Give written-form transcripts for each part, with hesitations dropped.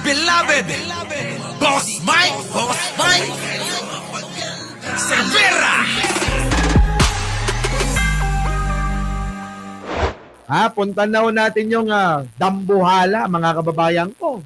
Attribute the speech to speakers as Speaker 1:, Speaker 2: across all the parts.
Speaker 1: beloved Boss Mike Cervera.
Speaker 2: Punta na ho natin yung Dambuhala, mga kababayan ko.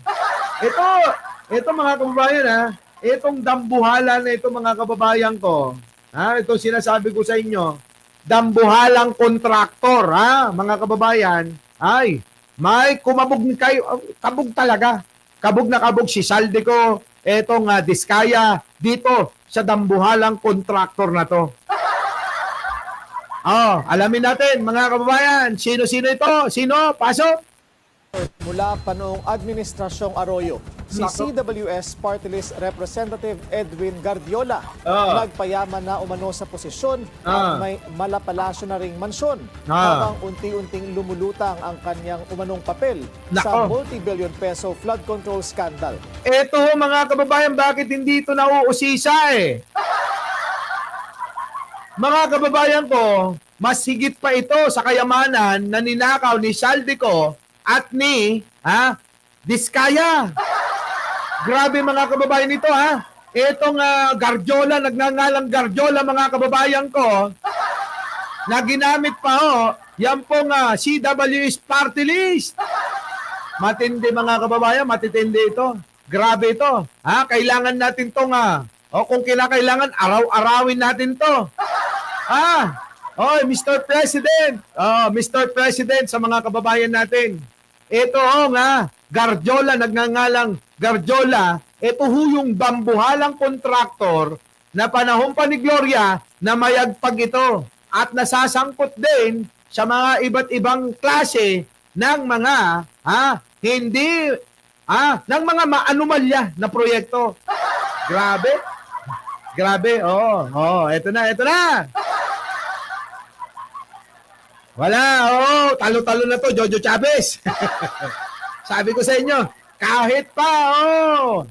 Speaker 2: Ito mga kababayan, itong Dambuhala na ito mga kababayan ko. Ito sinasabi ko sa inyo, Dambuhalang kontraktor, mga kababayan. Ay, may kumabog kayo, kabog talaga. Kabog na kabog si Saldico, etong Diskaya dito sa Dambuhalang kontraktor na to. Alamin natin mga kababayan, sino-sino ito? Sino? Pasok!
Speaker 3: Mula pa noong Administrasyong Arroyo, si CWS Party List Representative Edwin Guardiola nagpayaman na umano sa posisyon at may malapalasyo na ring mansyon habang unti-unting lumulutang ang kanyang umanong papel sa multi-billion peso flood control scandal.
Speaker 2: Ito mga kababayan, bakit hindi ito nauusisa Mga kababayan ko, mas higit pa ito sa kayamanan na ninakaw ni Saldico at ni Diskaya. Grabe mga kababayan ito Itong Guardiola, nagngangalang Guardiola mga kababayan ko, na ginamit pa yan pong CWS Party List. Matindi mga kababayan, matitindi ito. Grabe ito. Kailangan natin itong kung kinakailangan, araw-arawin natin to. Mr. President. Mr. President sa mga kababayan natin. Ito Guardiola, nagngangalang Guardiola. Ito yung Dambuhalang kontraktor na panahon pa ni Gloria na mayagpag ito. At nasasangkot din sa mga iba't ibang klase ng mga ng mga maanumalya na proyekto. Grabe, eto na. Wala, talo-talo na to, Jojo Chavez. Sabi ko sa inyo, kahit pa,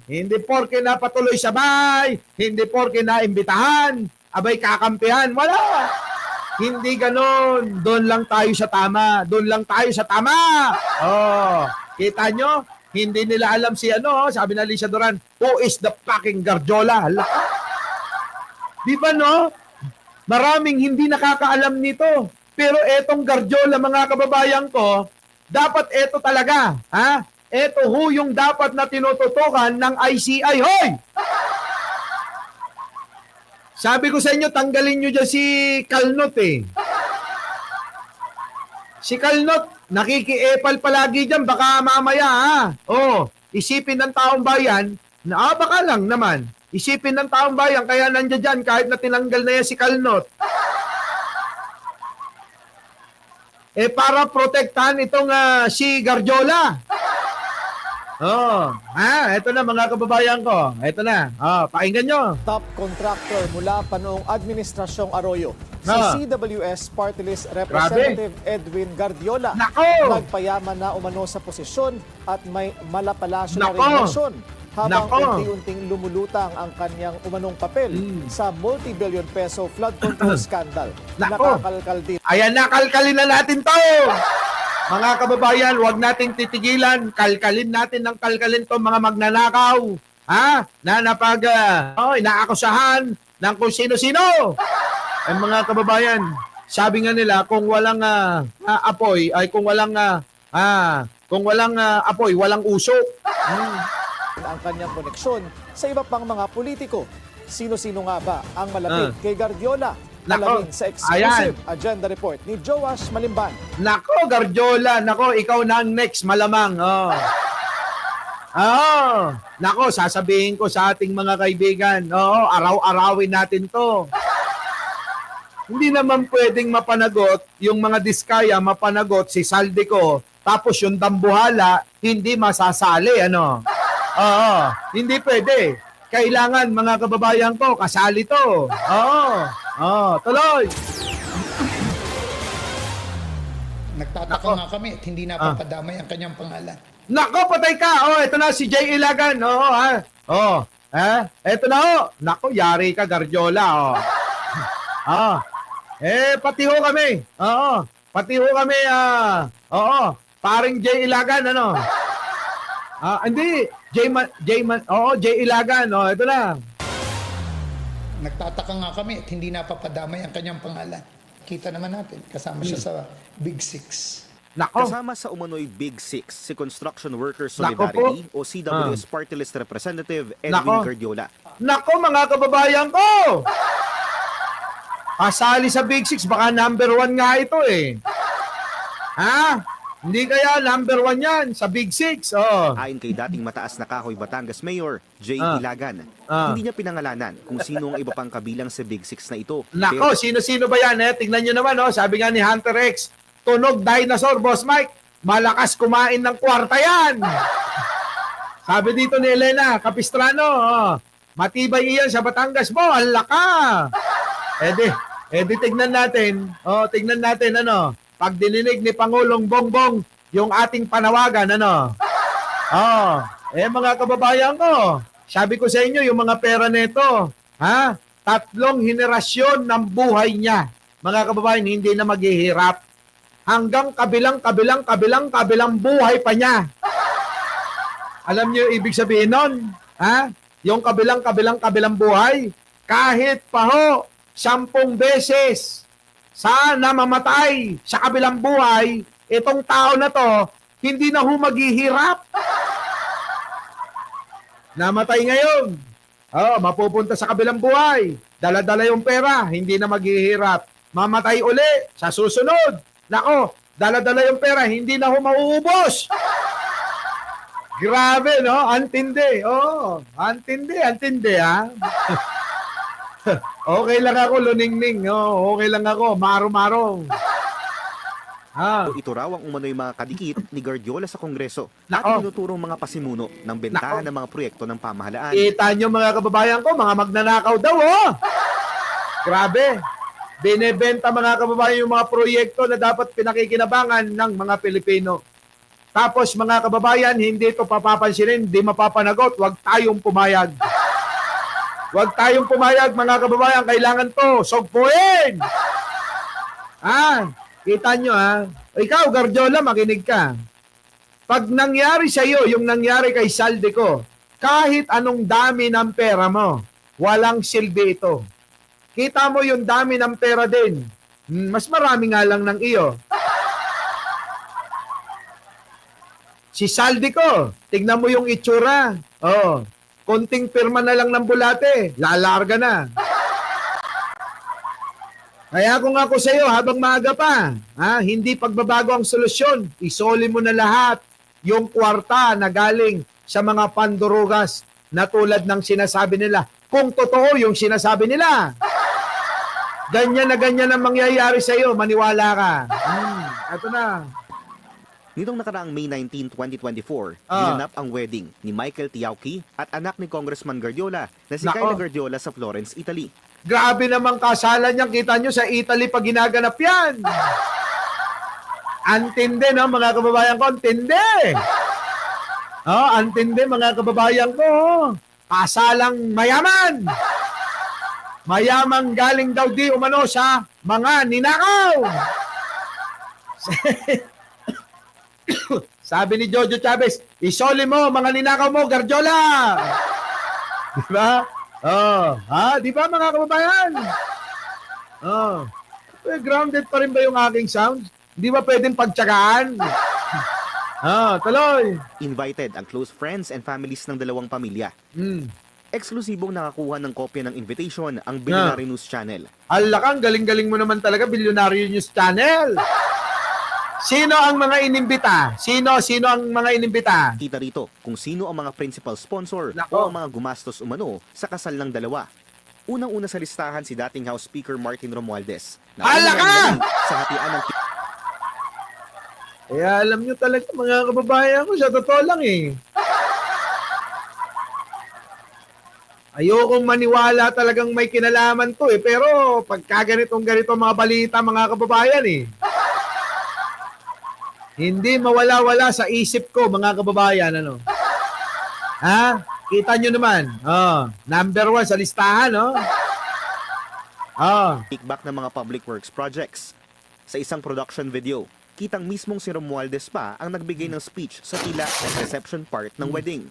Speaker 2: hindi porke napatuloy sabay, hindi porke naimbitahan, abay kakampihan, wala. Hindi ganon, doon lang tayo sa tama, kita nyo, hindi nila alam si sabi na Lisa Duran, who is the fucking Guardiola? Di ba Maraming hindi nakakaalam nito. Pero etong Guardiola mga kababayan ko, dapat eto talaga. Eto yung dapat na tinututukan ng ICI. Hoy! Sabi ko sa inyo, tanggalin nyo dyan si Kalnot Si Kalnot, nakikiepal palagi dyan. Baka mamaya isipin ng taong bayan na baka lang naman. Isipin ng taong bayan, kaya nandiyan dyan kahit na tinanggal na yan si Kalnot. Para protektahan itong si Guardiola. Ito na mga kababayan ko. Ito na. Pakinggan nyo.
Speaker 3: Top contractor mula pa noong Administrasyong Arroyo, si CWS Party List Representative Edwin Guardiola nagpayaman na umano sa posisyon at may malapalasyo na ring mansyon habang unti-unting lumulutang ang kanyang umanong papel sa multi-billion peso flood control scandal. Nakakalkal din.
Speaker 2: Ayan, nakalkalin na natin to! Mga kababayan, huwag nating titigilan. Kalkalin natin ng kalkalin to mga magnanakaw. Na inaakusahan ng kung sino-sino. Mga kababayan, sabi nga nila, kung walang apoy, ay kung walang apoy, walang usok.
Speaker 3: Ang kanyang koneksyon sa iba pang mga politiko. Sino-sino nga ba ang malapit kay Guardiola? Alamin sa exclusive agenda report ni Joash Malimban.
Speaker 2: Guardiola, ikaw na ang next malamang. Sasabihin ko sa ating mga kaibigan, araw-arawin natin to. Hindi naman pwedeng mapanagot yung mga Diskaya, mapanagot si Saldico, tapos yung Dambuhala, hindi masasali, hindi pwede. Kailangan, mga kababayan ko, kasali to. Tuloy.
Speaker 4: Nagtataka nga kami at hindi napapadamay ang kanyang pangalan.
Speaker 2: Patay ka. Ito na si Jay Ilagan. Ito na yari ka, Guardiola. Pati ho kami. Paring Jay Ilagan, Hindi. Jay Ilagan. Oh, ito na.
Speaker 4: Nagtataka nga kami at hindi napapadamay ang kanyang pangalan. Kita naman natin, kasama siya sa Big Six.
Speaker 2: Nako.
Speaker 5: Kasama sa umano'y Big Six, si Construction Workers
Speaker 2: Nako
Speaker 5: Solidarity o CWS Party List Representative Edwin
Speaker 2: Nako.
Speaker 5: Guardiola.
Speaker 2: Nako, mga kababayan ko. Pasali sa Big Six, baka number 1 nga ito eh. Ha? Hindi kaya number 1 yan sa Big Six. Oh.
Speaker 5: Ayon kay dating mataas na kahoy Batangas Mayor, Jay
Speaker 2: Ah.
Speaker 5: Ilagan,
Speaker 2: Ah.
Speaker 5: hindi niya pinangalanan kung sino ang iba pang kabilang sa Big Six na ito.
Speaker 2: Nako, sino-sino ba yan eh? Tingnan nyo naman, oh. Sabi nga ni Hunter X, tunog dinosaur, Boss Mike. Malakas kumain ng kwarta yan. Sabi dito ni Elena Capistrano, oh, matibay iyan sa Batangas mo, ang laka. Edi tignan natin, tignan natin ano, pag dininig ni Pangulong Bongbong yung ating panawagan, ano. Mga kababayan ko, sabi ko sa inyo, yung mga pera nito, 3 henerasyon ng buhay niya. Mga kababayan, hindi na maghihirap. Hanggang kabilang buhay pa niya. Alam niyo yung ibig sabihin nun? Yung kabilang buhay, kahit pa ho, 10 beses sana mamatay sa kabilang buhay, itong tao na to, hindi na ho maghihirap. Namatay ngayon. Mapupunta sa kabilang buhay. Dala-dala yung pera, hindi na maghihirap. Mamatay uli sa susunod. Nako, dala-dala yung pera, hindi na ho mauubos. Grabe, no? Antindi. Antindi, ha? Okay lang ako, luningning. Okay lang ako, maro-maro.
Speaker 5: Ito raw ang umano'y mga kadikit ni Guardiola sa Kongreso at
Speaker 2: Nako.
Speaker 5: tinuturong mga pasimuno ng bentahan ng mga proyekto ng pamahalaan.
Speaker 2: Kita nyo mga kababayan ko, mga magnanakaw daw, oh! Grabe. Binebenta mga kababayan yung mga proyekto na dapat pinakikinabangan ng mga Pilipino. Tapos mga kababayan, hindi ito papapansinin, hindi mapapanagot, huwag tayong pumayag. Huwag tayong pumayag mga kababayan, kailangan to sogpuin. Kita nyo ikaw Guardiola, makinig ka. Pag nangyari sa iyo yung nangyari kay Saldico, kahit anong dami ng pera mo, walang silbi ito. Kita mo yung dami ng pera din. Mas marami nga lang ng iyo. Si Saldico, tignan mo yung itsura. Konting pirma na lang ng bulate, lalarga na. Kaya kung ako sa iyo, habang maaga pa, hindi pagbabago ang solusyon. Isoli mo na lahat yung kwarta na galing sa mga pandurugas na tulad ng sinasabi nila. Kung totoo yung sinasabi nila. Ganyan ang mangyayari sa iyo, maniwala ka. Ito na.
Speaker 5: Nitong nakaraang May 19, 2024, ginanap ang wedding ni Michael Tiauki at anak ni Congressman Guardiola na si Kyla Guardiola sa Florence, Italy.
Speaker 2: Grabe namang kasalan niya. Kita nyo sa Italy pag ginaganap yan. Antindi, no, mga kababayan ko. Antindi. Antindi, mga kababayan ko. Kasalang mayaman. Mayamang galing daw di umano sa mga ninakaw. Sabi ni Jojo Chavez, isoli mo mga ninakaw mo, Guardiola. Diba? Di ba mga kababayan? Grounded pa rin ba yung aking sound? Di ba pwedeng pagtsagaan? Tuloy.
Speaker 5: Invited ang close friends and families ng dalawang pamilya. Eksklusibong nakakuha ng kopya ng invitation ang Billionaire News Channel.
Speaker 2: Alakang, galing-galing mo naman talaga, Billionaire News Channel. Sino ang mga inimbita? Sino ang mga inimbita?
Speaker 5: Kita rito kung sino ang mga principal sponsor
Speaker 2: Nako.
Speaker 5: o ang mga gumastos umano sa kasal ng dalawa. Unang-una sa listahan si dating House Speaker Martin Romualdez. Na
Speaker 2: Hala ka!
Speaker 5: sa hatian ng
Speaker 2: Kaya alam nyo talaga mga kababayan ko, sa totoo lang Ayokong maniwala talagang may kinalaman to pero pagka ganito mga balita mga kababayan hindi mawala-wala sa isip ko mga kababayan Kita nyo naman. Number 1 sa listahan,
Speaker 5: kickback ng mga public works projects. Sa isang production video, kitang mismong si Romualdez pa ang nagbigay ng speech sa tila at reception part ng wedding.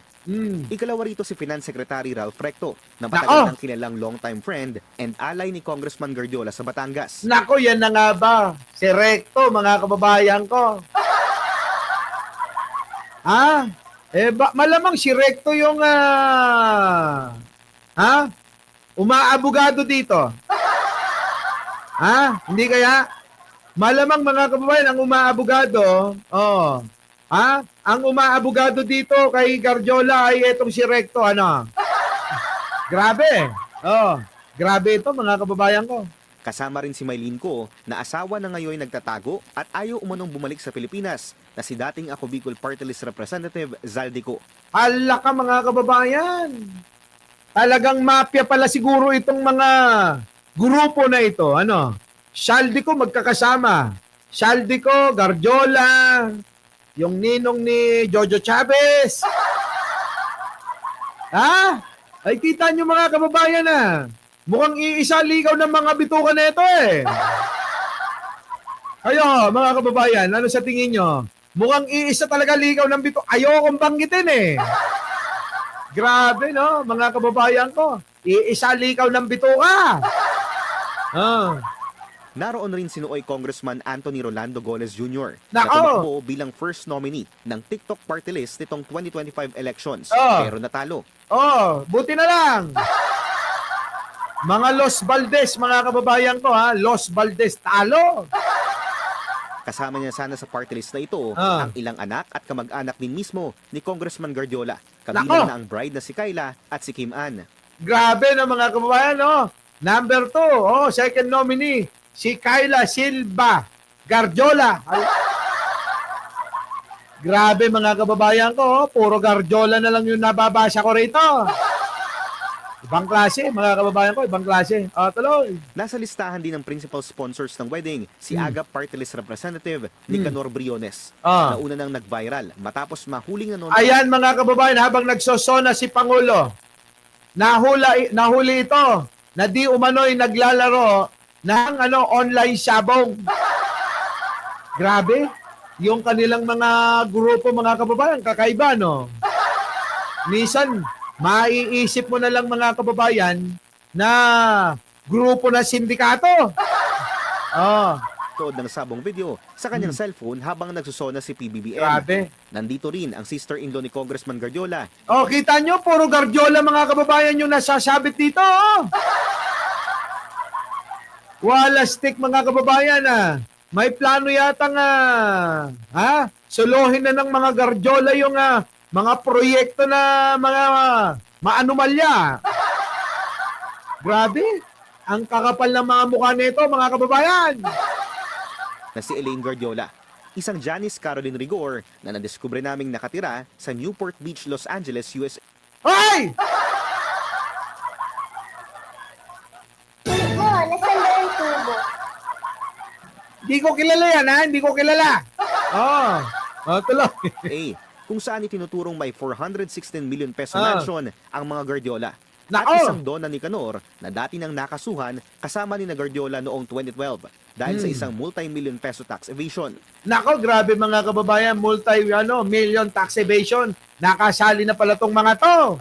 Speaker 5: Ikalawa rito si Finance Secretary Ralph Recto, na matagal ng kilalang long-time friend and ally ni Congressman Guardiola sa Batangas.
Speaker 2: Nako, yan na nga ba? Si Recto, mga kababayan ko. Malamang si Recto yung umaabogado dito. Hindi kaya? Malamang mga kababayan, ang umaabogado, ang umaabogado dito kay Guardiola ay etong si Recto, Grabe. Grabe ito, mga kababayan ko.
Speaker 5: Kasama rin si Maylene Ko, na asawa na ngayon nagtatago at ayaw umanong bumalik sa Pilipinas, na si dating Ako Bicol Party List Representative Zaldico.
Speaker 2: Hala ka, mga kababayan. Talagang mafia pala siguro itong mga grupo na ito. Zaldico magkakasama. Zaldico, Guardiola, yung ninong ni Jojo Chavez. Ay, kita nyo mga kababayan mukhang iisa ligaw ng mga bituka na ito Kayo, mga kababayan, ano sa tingin nyo? Mukhang iisa talaga ligaw ng bituka. Ayokong banggitin Grabe, no? Mga kababayan ko. Iisa ligaw ng bituka.
Speaker 5: Naroon rin si Nooy Congressman Anthony Rolando Goles Jr.
Speaker 2: Nako!
Speaker 5: na tumakbo bilang first nominee ng TikTok party list nitong 2025 elections, pero natalo.
Speaker 2: Buti na lang. Mga Los Valdez, mga kababayan ko Los Valdez, talo.
Speaker 5: Kasama niya sana sa party list na ito ang ilang anak at kamag-anak din mismo ni Congressman Guardiola. Kabilang na ang bride na si Kyla at si Kim Ann.
Speaker 2: Grabe na mga kababayan, Number 2, second nominee, si Kyla Silva Guardiola. Grabe mga kababayan ko, puro Guardiola na lang yung nababasa ko rito. Ibang klase, mga kababayan ko, ibang klase. Tuloy.
Speaker 5: Nasa listahan din ng principal sponsors ng wedding, si AGAP Party List Representative Nicanor Briones, na una nang nag-viral matapos mahuling nanonood.
Speaker 2: Ayan mga kababayan, habang nagsosona si Pangulo, nahuli ito na di umano'y naglalaro ng online sabong. Grabe. Yung kanilang mga grupo, mga kababayan, kakaiba, Minsan, maiisip mo na lang, mga kababayan, na grupo na sindikato.
Speaker 5: Tood ng sabong video sa kanyang cellphone habang nagsusona si PBBM.
Speaker 2: Grabe.
Speaker 5: Nandito rin ang sister-in-law ni Congressman Guardiola.
Speaker 2: Kita nyo, puro Guardiola, mga kababayan, yung nasasabit dito. Wala stick, mga kababayan, May plano yata suluhin na ng mga Guardiola yung mga proyekto na mga maanumalya. Grabe. Ang kakapal ng mga mukha nito, mga kababayan.
Speaker 5: Na si Elaine Guardiola, isang Janice Caroline Rigor na nadiskubre naming nakatira sa Newport Beach, Los Angeles, USA.
Speaker 2: Hoy!
Speaker 6: Tubo, nasaan ba yung tubo?
Speaker 2: Hindi ko kilala yan, Hindi ko kilala. Tuloy.
Speaker 5: Kung saan itinuturong may 416 million peso mansion ang mga Guardiola. At
Speaker 2: Nako!
Speaker 5: isang Don na Nicanor na dati nang nakasuhan kasama ni na Guardiola noong 2012 dahil sa isang multi-million peso tax evasion.
Speaker 2: Nako, grabe mga kababayan, million tax evasion. Nakasali na pala tong mga to.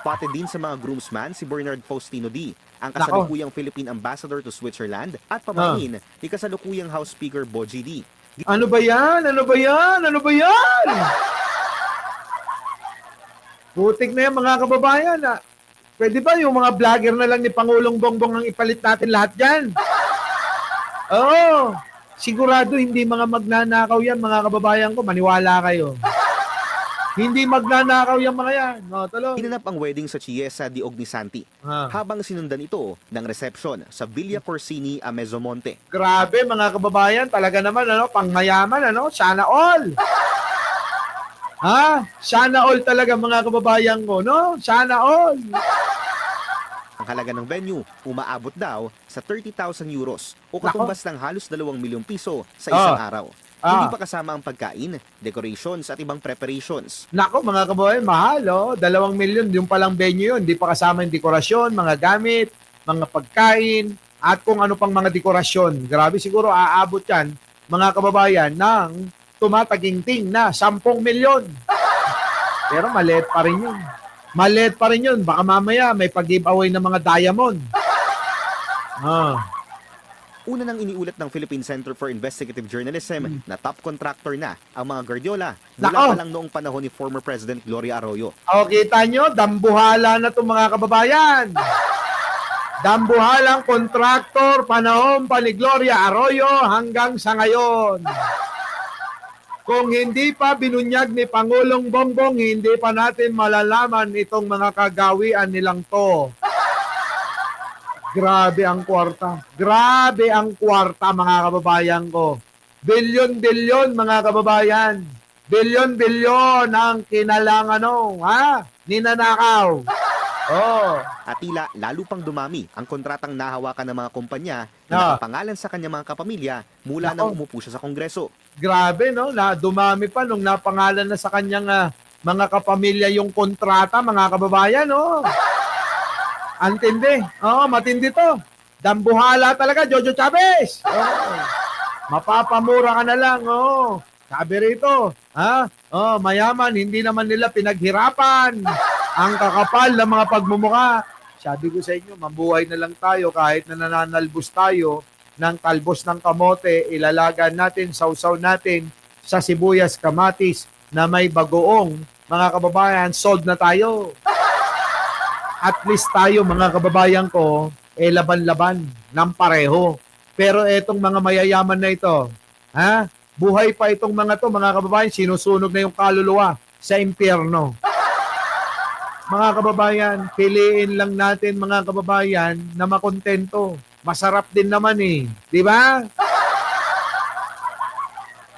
Speaker 5: Spotted din sa mga groomsman si Bernard Faustino D, ang kasalukuyang Philippine Ambassador to Switzerland at pamahin ni kasalukuyang House Speaker Boji D.
Speaker 2: Ano ba yan? Putik na yan, mga kababayan. Pwede ba yung mga vlogger na lang ni Pangulong Bongbong ang ipalit natin lahat dyan? Sigurado hindi mga magnanakaw yan, mga kababayan ko. Maniwala kayo. Hindi magnanakaw yan mga yan. Tuloy.
Speaker 5: Hinanap ang wedding sa Chiesa di Ognisanti habang sinundan ito ng reception sa Villa Corsini a Mezzomonte.
Speaker 2: Grabe mga kababayan, talaga naman pangmayaman, sana all. Sana all talaga mga kababayan ko, Sana all.
Speaker 5: Ang halaga ng venue umaabot daw sa 30,000 euros o katumbas ng halos 2 milyong piso sa isang araw. Hindi pa kasama ang pagkain, decorations at ibang preparations.
Speaker 2: Nako mga kababayan, mahal 2 milyon, yung palang venue yun. Hindi pa kasama yung dekorasyon, mga gamit, mga pagkain, at kung ano pang mga dekorasyon. Grabe, siguro aabot yan mga kababayan, ng tumataginting na 10 milyon. Pero maliit pa rin yun. Maliit pa rin yun. Baka mamaya may pag-giveaway ng mga diamond.
Speaker 5: Una nang iniulat ng Philippine Center for Investigative Journalism na top contractor na ang mga Guardiola mula
Speaker 2: Nako!
Speaker 5: pa lang noong panahon ni former President Gloria Arroyo.
Speaker 2: O, kita nyo, dambuhala na itong mga kababayan. Dambuhalang kontraktor, panahon pa ni Gloria Arroyo hanggang sa ngayon. Kung hindi pa binunyag ni Pangulong Bongbong, hindi pa natin malalaman itong mga kagawian nilang to. Grabe ang kwarta. Grabe ang kwarta, mga kababayan ko. Bilyon-bilyon, mga kababayan. Bilyon-bilyon ang kinalangan ninanakaw. Oh.
Speaker 5: At tila lalo pang dumami ang kontratang nahawakan ng mga kumpanya na nakapangalan sa kanyang mga kapamilya mula nang umupo siya sa Kongreso.
Speaker 2: Grabe, no? Na dumami pa nung napangalan na sa kanyang mga kapamilya yung kontrata, mga kababayan, no? Antindi. Matindi to. Dambuhala talaga, Jojo Chavez. Mapapamura ka na lang, Sabi rito, mayaman, hindi naman nila pinaghirapan ang kakapal ng mga pagmumuka. Sabi ko sa inyo, mabuhay na lang tayo kahit na nananalbos tayo ng talbos ng kamote, ilalagan natin, sausaw natin sa sibuyas, kamatis na may bagoong. Mga kababayan, sold na tayo. At least tayo, mga kababayan ko, laban-laban ng pareho. Pero etong mga mayayaman na ito, buhay pa itong mga to, mga kababayan, sinusunog na yung kaluluwa sa impyerno. Mga kababayan, piliin lang natin, mga kababayan, na makontento. Masarap din naman di ba?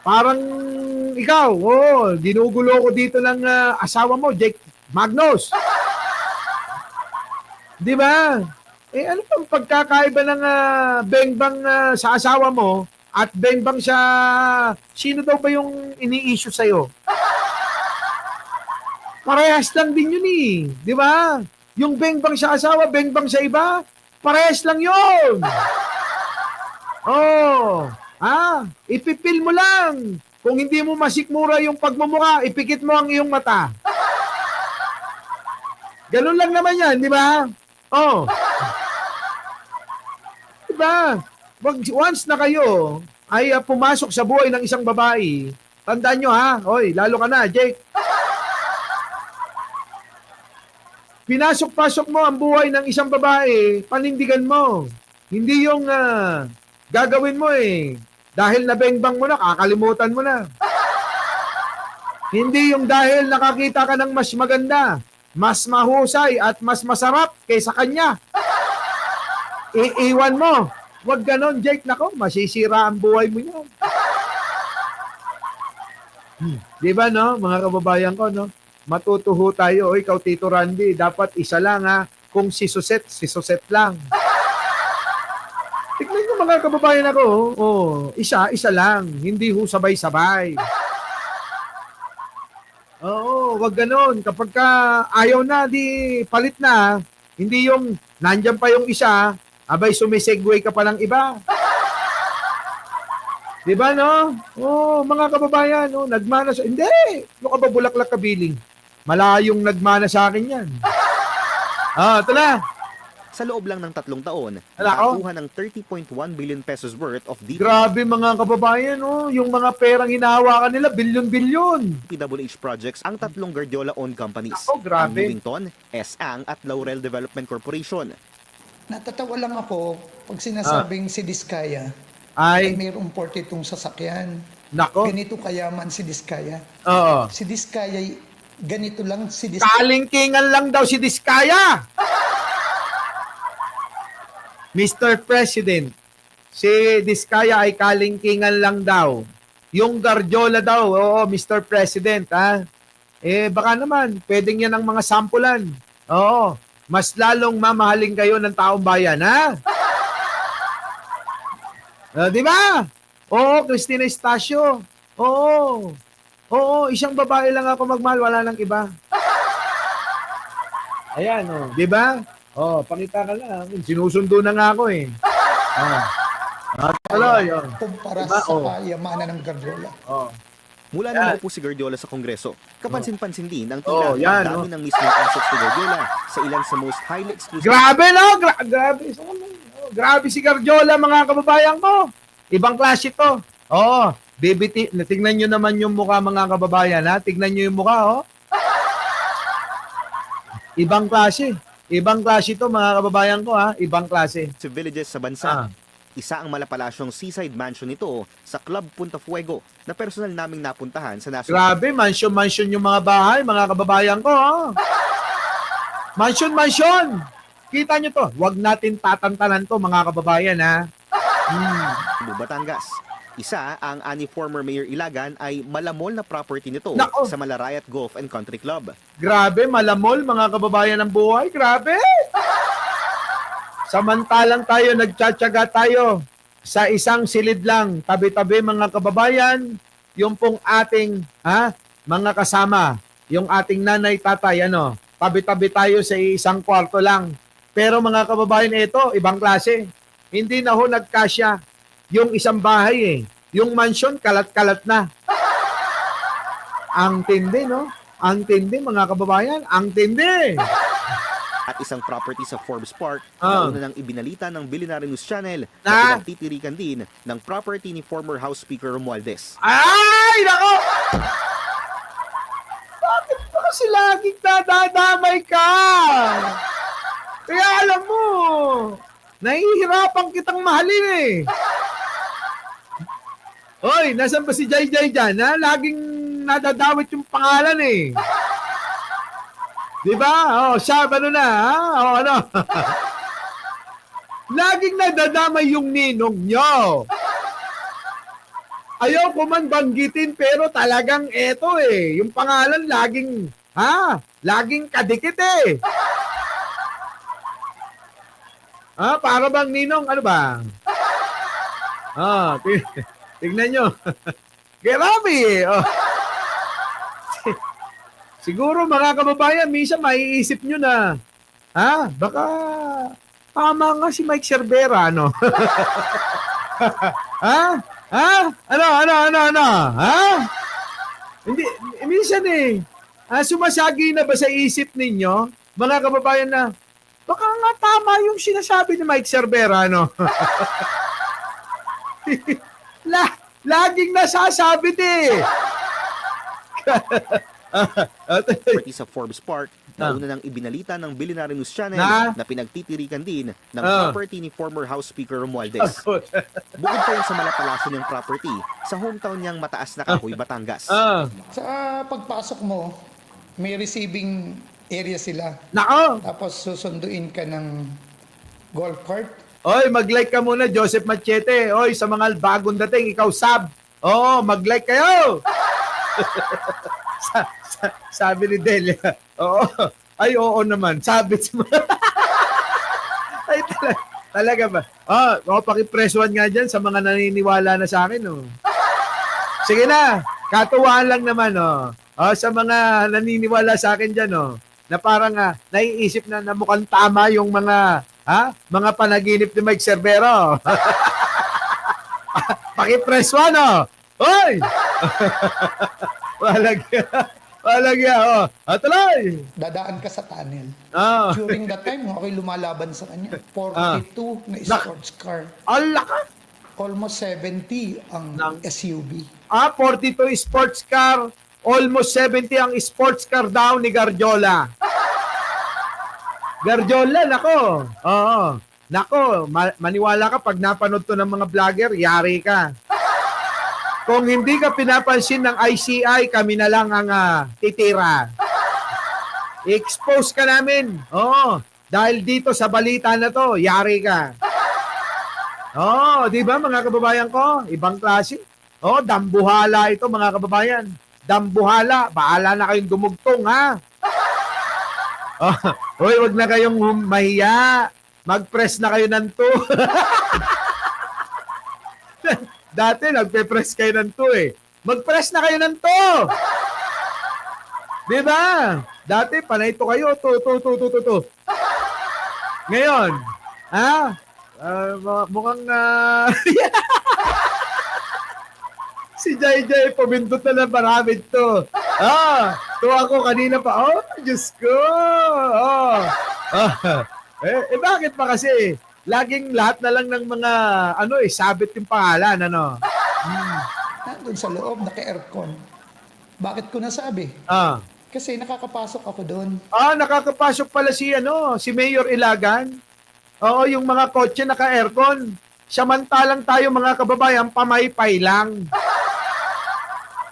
Speaker 2: Parang ikaw, ginugulo ko dito ng asawa mo, Jake Magnus. Di ba? Ano pang pagkakaiba ng bengbang sa asawa mo at bengbang sa sino daw ba yung ini-issue sa'yo? Parehas lang din yun di ba? Yung bengbang sa asawa, bengbang sa iba, parehas lang yun. Ipipil mo lang. Kung hindi mo masikmura yung pagmumukha, ipikit mo ang iyong mata. Ganun lang naman yan, di ba? Diba? Once na kayo ay pumasok sa buhay ng isang babae, tandaan nyo lalo ka na, Jake. Pinasok-pasok mo ang buhay ng isang babae, panindigan mo. Hindi yung gagawin mo dahil nabengbang mo na, kakalimutan mo na. Hindi yung dahil nakakita ka ng mas maganda, mas mahusay at mas masarap kaysa kanya. Iiwan mo. Huwag ganon, Jake. Nako, masisira ang buhay mo yan. Di ba, no? Mga kababayan ko, no? Matutuho tayo. Ikaw, Tito Randy, dapat isa lang, Kung si Suset lang. Tignan nyo, mga kababayan ako, isa lang. Hindi ho sabay-sabay. Wag ganon. Kapag ayaw na, di palit na. Hindi yung nandyan pa yung isa, abay sumisegway ka pa ng iba. Di ba, no? Mga kababayan, nagmana sa... Hindi! Ano ka ba, bulaklak kabiling? Malayong nagmana sa akin yan. Ito na.
Speaker 5: Sa loob lang ng 3 taon,
Speaker 2: Hala,
Speaker 5: nakakuha ng 30.1 billion pesos worth of
Speaker 2: Grabe, mga kababayan, yung mga perang hinahawakan nila, bilyon-bilyon.
Speaker 5: DPWH projects ang 3 Guardiola-owned companies.
Speaker 2: Grabe.
Speaker 5: Ang Newington, Esang at Laurel Development Corporation.
Speaker 4: Natatawa lang ako pag sinasabing si Diskaya
Speaker 2: Ay,
Speaker 4: mayroong 42 sasakyan.
Speaker 2: nako.
Speaker 4: Ganito kayaman si Diskaya.
Speaker 2: Oo.
Speaker 4: Si Diskaya, ganito lang si Diskaya.
Speaker 2: Kalingkingan lang daw si Diskaya. Mr. President, si Diskaya ay kalingkingan lang daw. Yung Guardiola daw, Mr. President, baka naman, pwedeng yan ang mga sampulan. Mas lalong mamahalin kayo ng taong bayan, di ba? Cristina Estacio. Isang babae lang ako magmahal, wala nang iba. Ayan, di ba? Pakita ka lang. Sinusundo na nga ako Tuloy. Oh.
Speaker 4: Kumpara
Speaker 2: Diba?
Speaker 4: sa
Speaker 2: Oh.
Speaker 4: kayamanan ng Guardiola.
Speaker 2: Oh.
Speaker 5: Mula
Speaker 2: Yan.
Speaker 5: nang maupo si Guardiola sa Kongreso, kapansin-pansin din ang tila
Speaker 2: yan,
Speaker 5: dami ng mismong assets ni Guardiola sa ilan sa most highly exclusive
Speaker 2: Grabe, no? Grabe. Grabe si Guardiola, mga kababayan ko. Ibang klase to. Oo. BBT, tingnan nyo naman yung mukha, mga kababayan, ha? Tingnan nyo yung mukha, oh. Ibang klase. Ibang klase to, mga kababayan ko, ha? Ibang klase.
Speaker 5: villages sa bansa. Isa ang malapalasyong seaside mansion nito sa Club Punta Fuego na personal naming napuntahan sa National.
Speaker 2: Grabe, mansion yung mga bahay, mga kababayan ko, ha? Mansion. Kita nyo to. Huwag natin tatantanan to, mga kababayan, ha?
Speaker 5: Batangas. Isa, ang ani former Mayor Ilagan ay malamol na property nito
Speaker 2: Nako.
Speaker 5: sa Malarayat Golf and Country Club.
Speaker 2: Grabe, malamol, mga kababayan ng buhay. Grabe! Samantalang tayo, nagtsatsaga tayo sa isang silid lang. Tabi-tabi, mga kababayan, yung pong ating mga kasama, yung ating nanay, tatay, tabi-tabi tayo sa isang kwarto lang. Pero mga kababayan, ito, ibang klase. Hindi na ho nagkasya yung isang bahay eh. Yung mansion, kalat-kalat na. Ang tindi, no? Ang tindi, mga kababayan. Ang tindi.
Speaker 5: At isang property sa Forbes Park na una nang ibinalita ng Billionaire News Channel na
Speaker 2: Na?
Speaker 5: pinagtitirikan din ng property ni former House Speaker Romualdez.
Speaker 2: Ay, nako! Bakit ba kasi laging nadadamay ka? Kaya alam mo, nahihirapan kitang mahalin eh. Hoy, nasan ba si Jai dyan? Ha? Laging nadadawit yung pangalan eh. Diba? Siya, ano na? Ha? Ano? Laging nadadamay yung ninong nyo. Ayaw ko man banggitin pero talagang eto eh. Yung pangalan laging, laging kadikit eh. Para bang ninong, ano ba? Tignan nyo. Grabe eh. Siguro mga kababayan, minsan maiisip nyo na, baka tama nga si Mike Cervera, ano? Ano? Hindi, minsan eh, sumasagi na ba sa isip ninyo, mga kababayan na, baka nga tama yung sinasabi ni Mike Cervera, ano? Laging nasasabi eh.
Speaker 5: Property sa Forbes Park na una nang ibinalita ng Billionaire News Channel na pinagtitirikan din ng property ni former House Speaker Romualdez. Bukod pa yan sa malapalasyo ng property sa hometown niyang Mataas na Kahoy, Batangas.
Speaker 4: Sa pagpasok mo, may receiving area sila.
Speaker 2: Nako!
Speaker 4: Tapos susunduin ka ng golf cart.
Speaker 2: Oy, mag-like ka muna, Joseph Machete. Oy, sa mga bagong dating, ikaw sub. Mag-like kayo. Sabi ni Delia. Oo naman. Sabi ay, talaga ba? Pakipresuan nga dyan sa mga naniniwala na sa akin. Sige na. Katuwaan lang naman. Sa mga naniniwala sa akin dyan. Na parang naiisip na mukhang tama yung mga panaginip ni Mike Cervera. Pakipresuan. Hoy! Walagya. Tuloy!
Speaker 4: Dadaan ka sa tunnel.
Speaker 2: Ah.
Speaker 4: During that time, ako'y lumalaban sa kanya. 42 na sports car.
Speaker 2: Ala ka!
Speaker 4: Almost 70 ang SUV.
Speaker 2: 42 sports car, almost 70 ang sports car daw ni Guardiola. Guardiola, nako. Nako, maniwala ka pag napanood to ng mga vlogger, yari ka. Kung hindi ka pinapansin ng ICI, kami na lang ang titira. I-expose ka namin. Dahil dito sa balita na to, yari ka. Di ba mga kababayan ko? Ibang klase. Dambuhala ito mga kababayan. Dambuhala. Bahala na kayong dumugtong, ha? Hoy, wag na kayong mahiya. Mag-press na kayo ng 2. Dati, nagpe-press kayo ng 2 eh. Mag-press na kayo ng 2. Diba? Dati, panay to kayo. 2. Ngayon, Mukhang si JJ pumindot na ng marami to. Tuwa ko kanina pa. Oh, Diyos ko. Bakit pa kasi? Laging lahat na lang ng mga sabit yung pangalan,
Speaker 4: Nandun sa loob, naka-aircon. Bakit ko nasabi? Kasi nakakapasok ako doon.
Speaker 2: Nakakapasok pala si Mayor Ilagan. Oo, yung mga kotse naka-aircon. Samantalang tayo mga kababayan, pamaypay lang.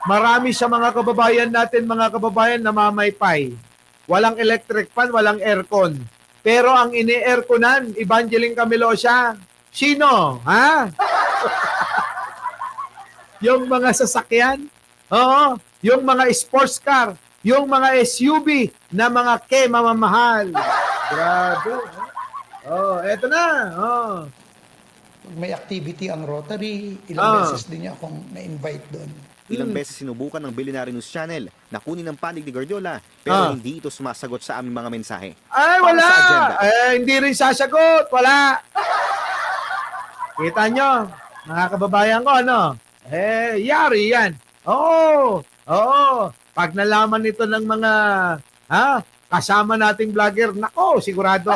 Speaker 2: Marami sa mga kababayan natin, mga kababayan, namamaypay. Walang electric fan, walang aircon. Pero ang ini-airconan, Evangeline Camilosa, sino? Ha? Yung mga sasakyan? Oo. Yung mga sports car? Yung mga SUV na mga mamamahal? Grabe. Eto na.
Speaker 4: May activity ang Rotary. Ilang beses din niya akong na-invite doon.
Speaker 5: Ilang beses sinubukan ng Billionaire News Channel na kunin ang panig ni Guardiola pero hindi ito sumasagot sa aming mga mensahe.
Speaker 2: Ay,
Speaker 5: Para
Speaker 2: wala!
Speaker 5: sa agenda.
Speaker 2: Hindi rin sasagot. Wala. Kita nyo, mga kababayan ko, yari yan. Oo. Pag nalaman nito ng mga kasama nating vlogger, nako, sigurado.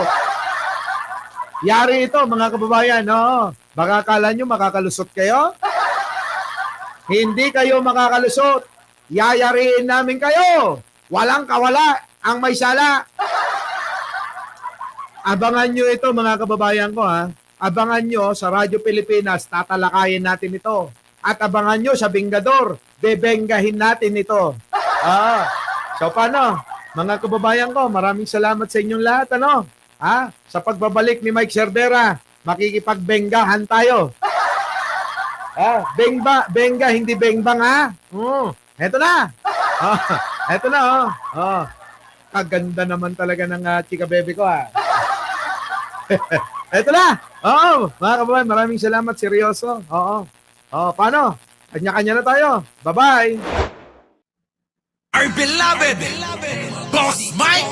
Speaker 2: Yari ito, mga kababayan. Baka akala nyo makakalusot kayo? Hindi kayo makakalusot. Yayariin namin kayo. Walang kawala ang may sala. Abangan nyo ito, mga kababayan ko. Abangan nyo sa Radyo Pilipinas, tatalakayin natin ito. At abangan nyo sa Bengador, bebenggahin natin ito. So paano? Mga kababayan ko, maraming salamat sa inyong lahat. Sa pagbabalik ni Mike Cervera, makikipagbenggahan tayo. Benga, hindi bengbang, Eto na. Eto na, Kaganda naman talaga ng chika baby ko, Eto na. Mga kababayan, maraming salamat, seryoso. Paano? Kanya-kanya na tayo. Bye-bye.
Speaker 1: Our beloved Boss Mike.